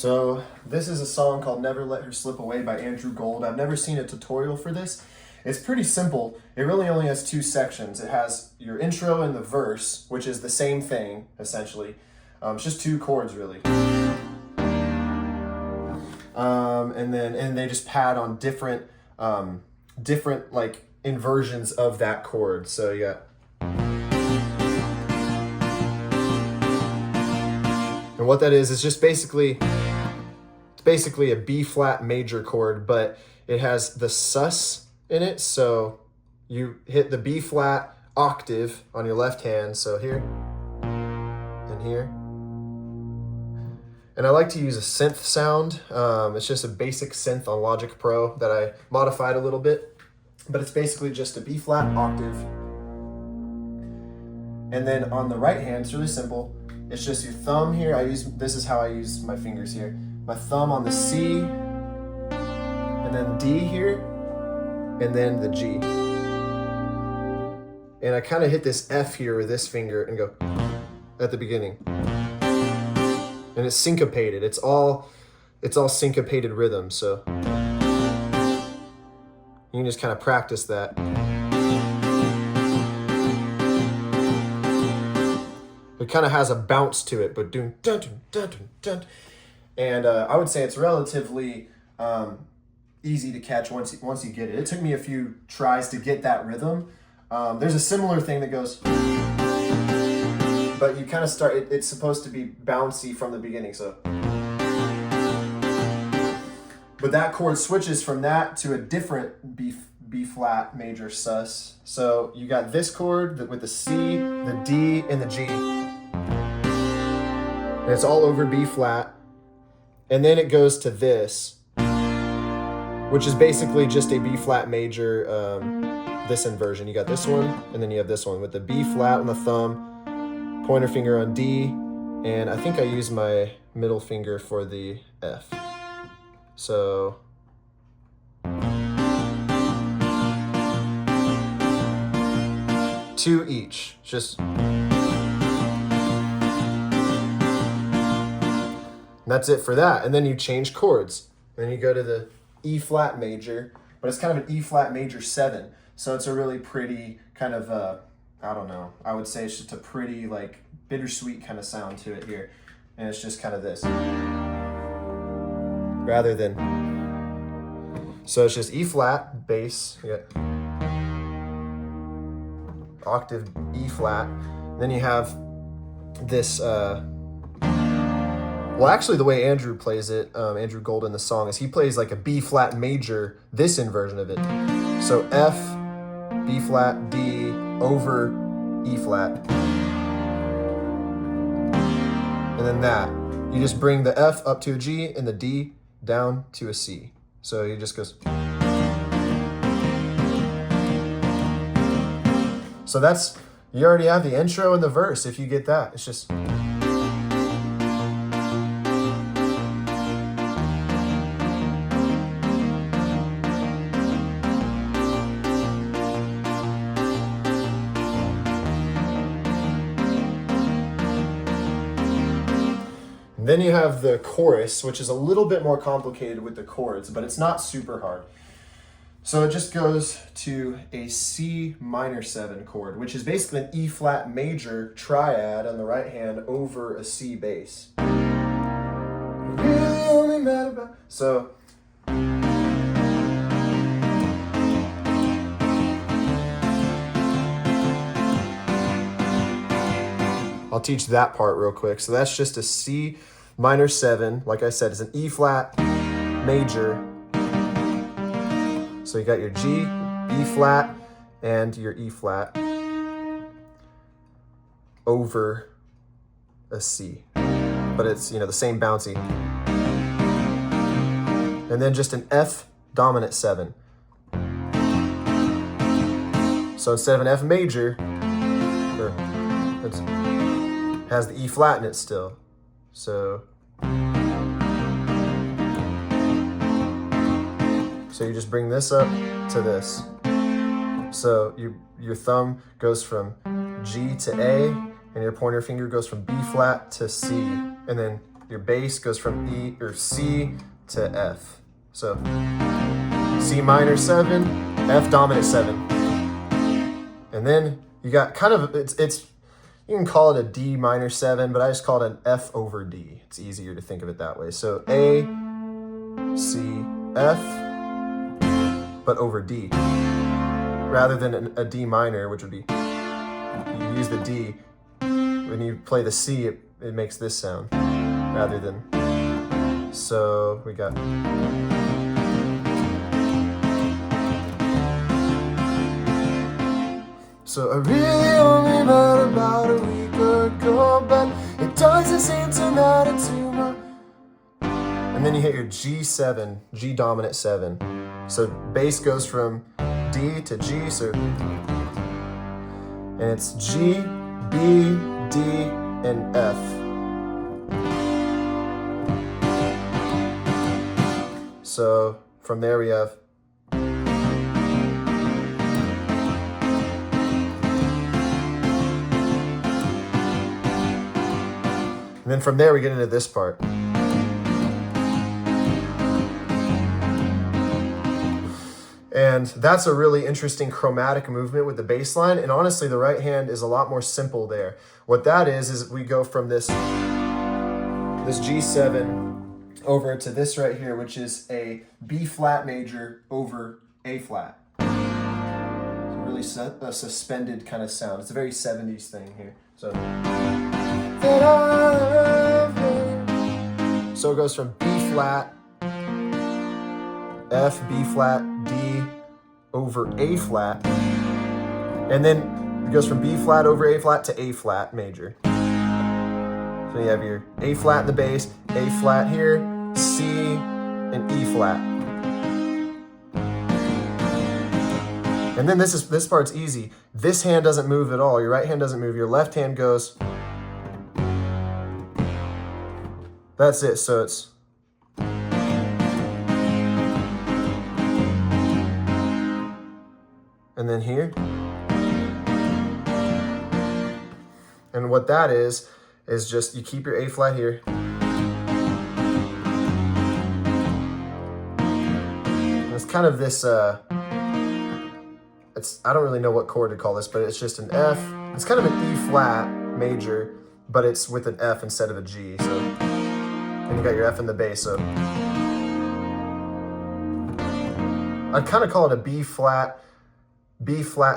So this is a song called Never Let Her Slip Away by Andrew Gold. I've never seen a tutorial for this. It's pretty simple. It really only has two sections. It has your intro and the verse, which is the same thing, essentially. It's just two chords, really. And they just pad on different like inversions of that chord. So you got. And what that is just basically, it's basically a B flat major chord, but it has the sus in it. So you hit the B flat octave on your left hand. So here and here. And I like to use a synth sound. It's just a basic synth on Logic Pro that I modified a little bit, but it's basically just a B flat octave. And then on the right hand, it's really simple. It's just your thumb here. This is how I use my fingers here. My thumb on the C, and then D here, and then the G. And I kind of hit this F here with this finger and go at the beginning. And it's syncopated. It's all syncopated rhythm. So you can just kind of practice that. It kind of has a bounce to it, but doing dun dun dun dun dun. And I would say it's relatively easy to catch once you get it. It took me a few tries to get that rhythm. There's a similar thing that goes, but you kind of start. It's supposed to be bouncy from the beginning. So, but that chord switches from that to a different B flat major sus. So you got this chord with the C, the D, and the G. And it's all over B flat. And then it goes to this, which is basically just a B flat major, this inversion. You got this one, and then you have this one with the B flat on the thumb, pointer finger on D, and I think I use my middle finger for the F. So two each, just. That's it for that. And then you change chords. And then you go to the E flat major, but it's kind of an E flat major 7. So it's a really pretty kind of, I don't know, I would say it's just a pretty like bittersweet kind of sound to it here. And it's just kind of this. Rather than, so it's just E flat, bass, you got octave E flat. Then you have this, well, actually, the way Andrew plays it, Andrew Gold in the song, is he plays like a B flat major, this inversion of it. So F, B flat, D, over E flat. And then that. You just bring the F up to a G and the D down to a C. So he just goes. So that's, you already have the intro and the verse if you get that. It's just. Then you have the chorus, which is a little bit more complicated with the chords, but it's not super hard. So it just goes to a C minor 7 chord, which is basically an E flat major triad on the right hand over a C bass. Really only matter about. So I'll teach that part real quick. So that's just a C minor 7. Like I said, it's an E flat major. So you got your G, E flat, and your E flat over a C. But it's, the same bouncy. And then just an F dominant 7. So instead of an F major, it has the E flat in it still. So you just bring this up to this. So your thumb goes from G to A, and your pointer finger goes from B flat to C, and then your bass goes from E or C to F. So C minor 7, F dominant 7. And then you got kind of, it's you can call it a D minor 7, but I just call it an F over D. It's easier to think of it that way. So A, C, F, but over D. Rather than a D minor, which would be, you use the D. When you play the C, it makes this sound rather than, so we got. So I really only met about a week ago, but it doesn't seem to matter too much. And then you hit your G7, G dominant 7. So bass goes from D to G, so, and it's G, B, D, and F. So from there we have and then from there we get into this part. And that's a really interesting chromatic movement with the bass line. And honestly, the right hand is a lot more simple there. What that is we go from this G7 over to this right here, which is a B flat major over A flat. It's a really a suspended kind of sound. It's a very 70s thing here. So it goes from B flat, F, B flat, D over A flat, and then it goes from B flat over A flat to A flat major. So you have your A flat in the bass, A flat here, C, and E flat. And then this part's easy. This hand doesn't move at all. Your right hand doesn't move. Your left hand goes. That's it. So it's. And then here. And what that is just you keep your A flat here. And it's kind of this, I don't really know what chord to call this, but it's just an F. It's kind of an E flat major, but it's with an F instead of a G. So, and you got your F in the bass. So I'd kind of call it a B flat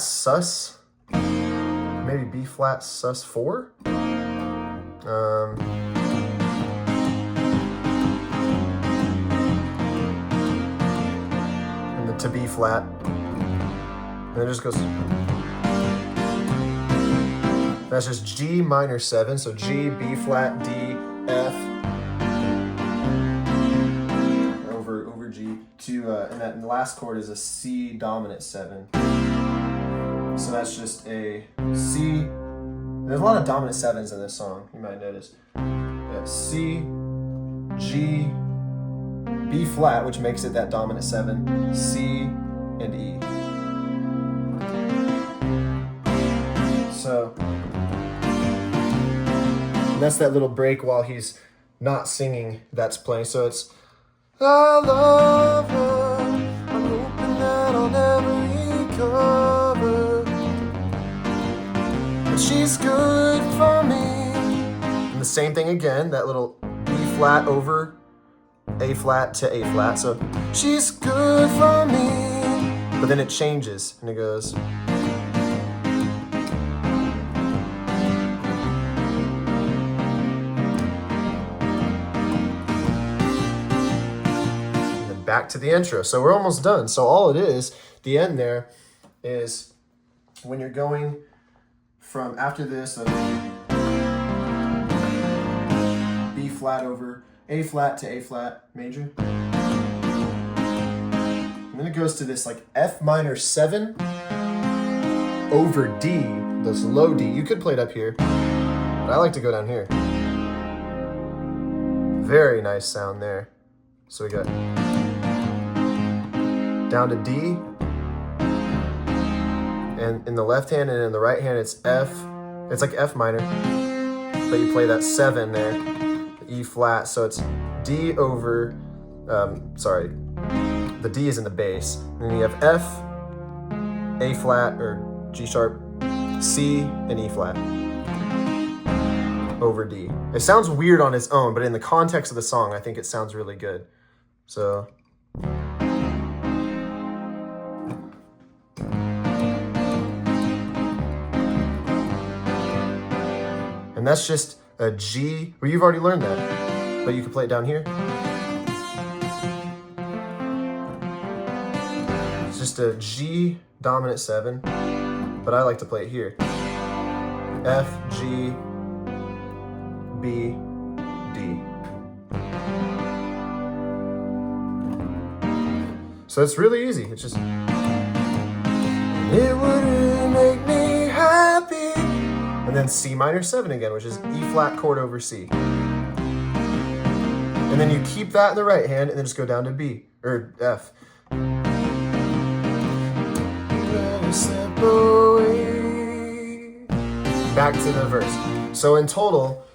sus, maybe B flat sus 4. And then to B flat, and it just goes. That's just G minor 7, so G, B flat, D, F, over G to, and that last chord is a C dominant 7. So that's just a C. There's a lot of dominant 7s in this song, you might notice. Yeah, C, G, B flat, which makes it that dominant 7, C, and E. So that's that little break while he's not singing that's playing. So it's, I love her, I'm hoping that I'll never recover, but she's good for me. And the same thing again, that little B flat over A flat to A flat. So she's good for me, but then it changes and it goes. Back to the intro. So we're almost done. So all it is, the end there, is when you're going from after this B flat over A flat to A flat major. And then it goes to this like F minor 7 over D, this low D. You could play it up here, but I like to go down here. Very nice sound there. So we got down to D, and in the left hand and in the right hand it's F. It's like F minor, but you play that 7 there, the E flat, so it's D over, the D is in the bass. And then you have F, A flat, or G sharp, C, and E flat over D. It sounds weird on its own, but in the context of the song, I think it sounds really good. So. And that's just a G, well, you've already learned that, but you can play it down here. It's just a G dominant 7, but I like to play it here. F, G, B, D. So it's really easy. It's just, it wouldn't make me happy. And then C minor 7 again, which is E flat chord over C. And then you keep that in the right hand and then just go down to B, or F. Back to the verse. So in total,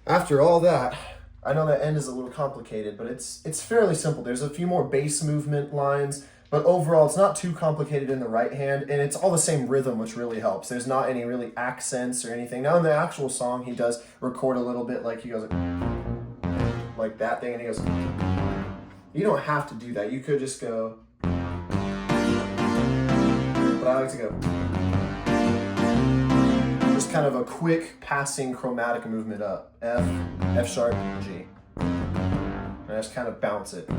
after all that, I know that end is a little complicated, but it's fairly simple. There's a few more bass movement lines, but overall it's not too complicated in the right hand, and it's all the same rhythm, which really helps. There's not any really accents or anything. Now in the actual song, he does record a little bit, like he goes like that thing, and he goes, you don't have to do that. You could just go, but I like to go. Just kind of a quick passing chromatic movement up. F, F sharp, G. And I just kind of bounce it.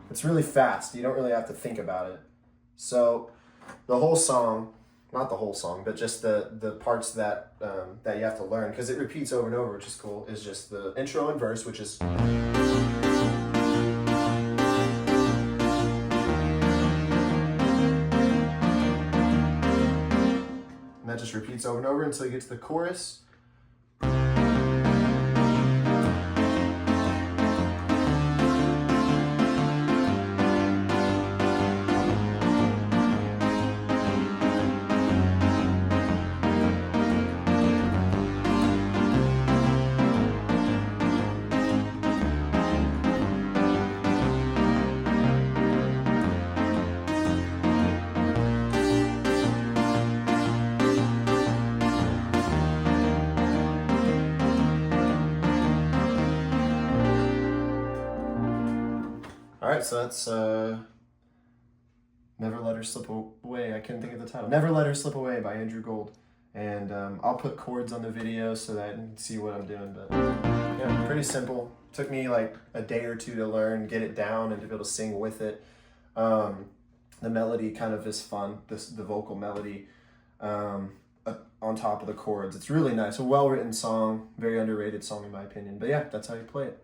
It's really fast. You don't really have to think about it. So the whole song, not the whole song, but just the parts that that you have to learn, because it repeats over and over, which is cool, is just the intro and verse, which is... And that just repeats over and over until you get to the chorus. All right, so that's Never Let Her Slip Away. I couldn't think of the title. Never Let Her Slip Away by Andrew Gold. And I'll put chords on the video so that you can see what I'm doing. But yeah, pretty simple. Took me like a day or two to learn, get it down, and to be able to sing with it. The melody kind of is fun, the vocal melody on top of the chords. It's really nice. A well-written song, very underrated song in my opinion. But yeah, that's how you play it.